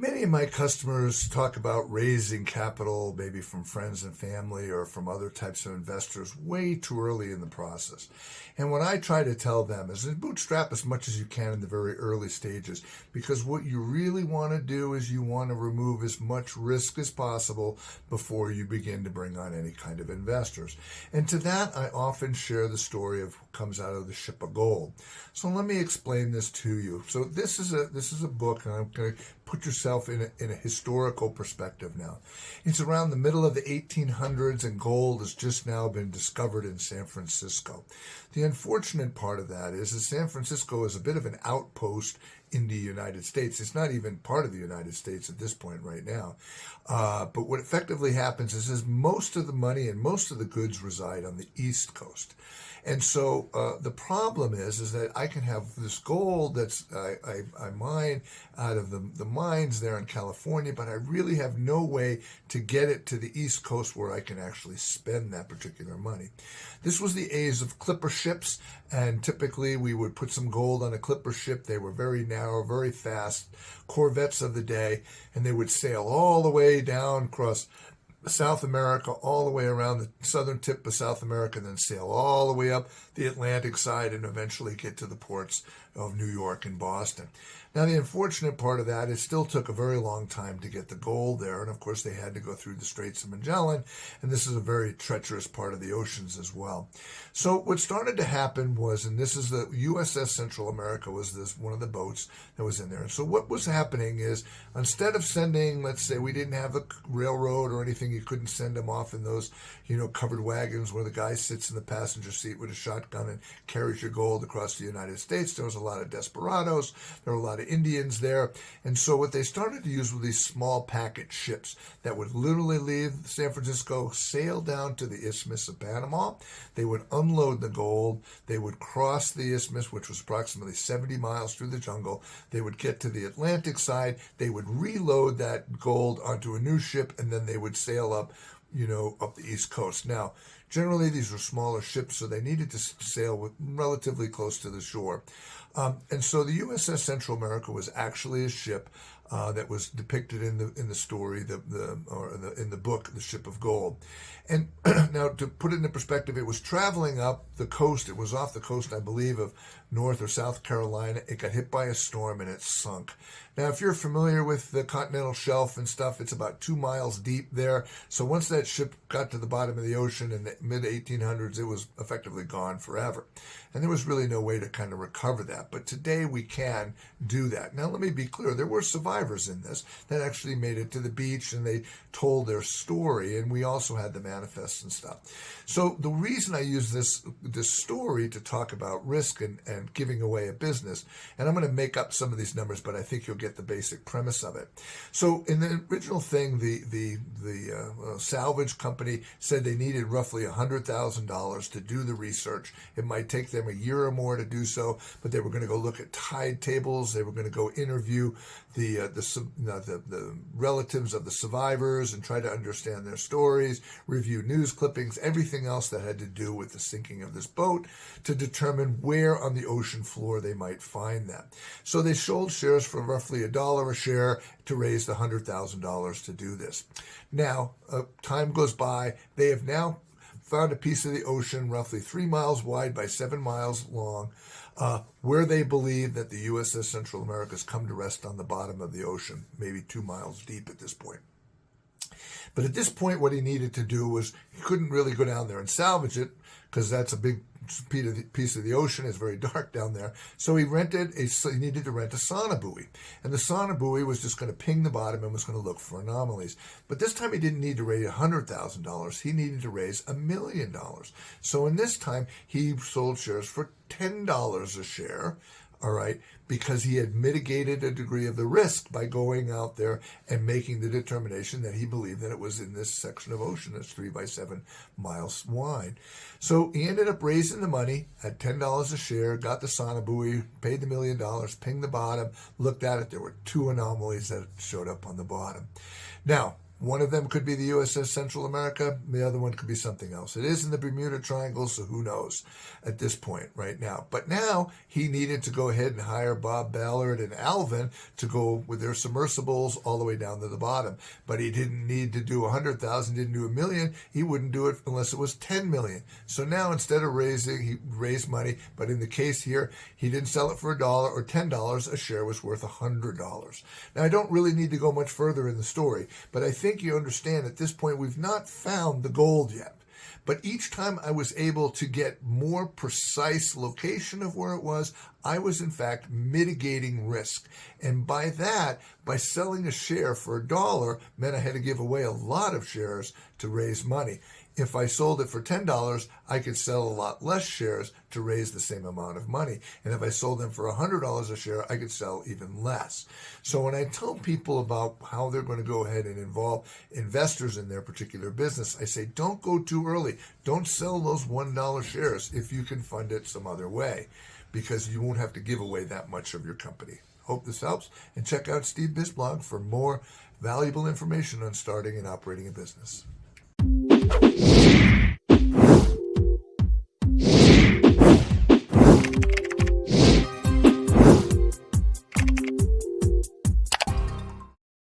Many of my customers talk about raising capital, maybe from friends and family or from other types of investors, way too early in the process. And what I try to tell them is bootstrap as much as you can in the very early stages, because what you really want to do is you want to remove as much risk as possible before you begin to bring on any kind of investors. And to that, I often share the story of what comes out of the ship of gold. So let me explain this to you. So this is a book, and I'm going to put yourself in a historical perspective now. It's around the middle of the 1800s, and gold has just now been discovered in San Francisco. The unfortunate part of that is that San Francisco is a bit of an outpost in the United States. It's not even part of the United States at this point right now. But what effectively happens is most of the money and most of the goods reside on the East Coast. And so the problem is that I can have this gold that's I mine out of the mines there in California, but I really have no way to get it to the East Coast where I can actually spend that particular money. This was the age of clipper ships, and typically we would put some gold on a clipper ship. They were very narrow, very fast, corvettes of the day, and they would sail all the way down across South America, all the way around the southern tip of South America, and then sail all the way up the Atlantic side and eventually get to the ports of New York and Boston. Now, the unfortunate part of that, it still took a very long time to get the gold there, and of course they had to go through the Straits of Magellan, and this is a very treacherous part of the oceans as well. So what started to happen was, and this is the USS Central America was one of the boats that was in there. And so what was happening is, instead of sending, let's say we didn't have a railroad or anything, you couldn't send them off in those, covered wagons where the guy sits in the passenger seat with a shotgun and carries your gold across the United States. There was a lot of desperados. There were a lot of Indians there. And so what they started to use were these small packet ships that would literally leave San Francisco, sail down to the Isthmus of Panama. They would unload the gold. They would cross the isthmus, which was approximately 70 miles through the jungle. They would get to the Atlantic side. They would reload that gold onto a new ship, and then they would sail up up the East Coast. Now, generally, these were smaller ships, so they needed to sail relatively close to the shore. And so the USS Central America was actually a ship that was depicted in the story, in the book, The Ship of Gold. And now, to put it into perspective, it was traveling up the coast. It was off the coast, I believe, of North or South Carolina. It got hit by a storm and it sunk. Now, if you're familiar with the continental shelf and stuff, it's about 2 miles deep there. So once that ship got to the bottom of the ocean in the mid-1800s, it was effectively gone forever. And there was really no way to kind of recover that. But today we can do that. Now, let me be clear. There were survivors in this that actually made it to the beach and they told their story. And we also had the manifests and stuff. So the reason I use this story to talk about risk and giving away a business, and I'm going to make up some of these numbers, but I think you'll get the basic premise of it. So in the original thing, the salvage company said they needed roughly $100,000 to do the research. It might take them a year or more to do so, but they were going to go look at tide tables. They were going to go interview the relatives of the survivors and try to understand their stories, review news clippings, everything else that had to do with the sinking of this boat to determine where on the ocean floor they might find them. So they sold shares for roughly $1 a share to raise the $100,000 to do this. Now, time goes by. They have now found a piece of the ocean roughly 3 miles wide by 7 miles long, where they believe that the USS Central America has come to rest on the bottom of the ocean, maybe 2 miles deep at this point. But at this point, what he needed to do was, he couldn't really go down there and salvage it because that's a big piece of the ocean. It's very dark down there. So he needed to rent a sauna buoy. And the sauna buoy was just going to ping the bottom and was going to look for anomalies. But this time he didn't need to raise $100,000. He needed to raise $1 million. So in this time, he sold shares for $10 a share. All right, because he had mitigated a degree of the risk by going out there and making the determination that he believed that it was in this section of ocean that's 3 by 7 miles wide. So he ended up raising the money at $10 a share, got the sauna buoy, paid the $1 million, pinged the bottom, looked at it. There were 2 anomalies that showed up on the bottom. Now, One of them could be the USS Central America. The other one could be something else. It is in the Bermuda Triangle, so who knows at this point right now. But now he needed to go ahead and hire Bob Ballard and Alvin to go with their submersibles all the way down to the bottom. But he didn't need to do 100,000, didn't do $1 million. He wouldn't do it unless it was 10 million. So now instead of raising, he raised money. But in the case here, he didn't sell it for $1 or $10. A share was worth $100. Now I don't really need to go much further in the story, but I think you understand at this point we've not found the gold yet. But each time I was able to get more precise location of where it was, I was in fact mitigating risk. And by that, by selling a share for $1, meant I had to give away a lot of shares to raise money. If I sold it for $10, I could sell a lot less shares to raise the same amount of money. And if I sold them for $100 a share, I could sell even less. So when I tell people about how they're going to go ahead and involve investors in their particular business, I say, don't go too early. Don't sell those $1 shares if you can fund it some other way, because you won't have to give away that much of your company. Hope this helps, and check out Steve BizBlog for more valuable information on starting and operating a business.